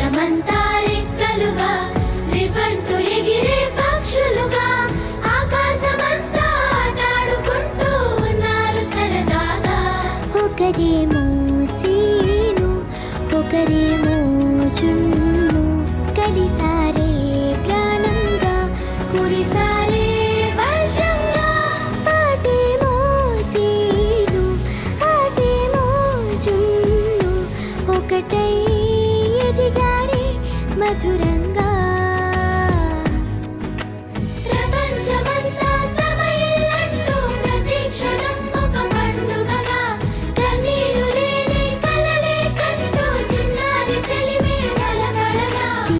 ఆకాశమంతా రెక్కలుగా రివంటు ఎగిరే పక్షులుగా ఆకాశమంతా ఆటాడుకుంటూ ఉన్నారు సరదాగా. ఒకరేమో సీను ఒకరేమో జున్ను కలిసారే ప్రాణంగా కురిసారే వర్షంగా. పాటేమో సీను ఆటేమో జున్ను ఒకటై ఎదిగారే మధురంగా.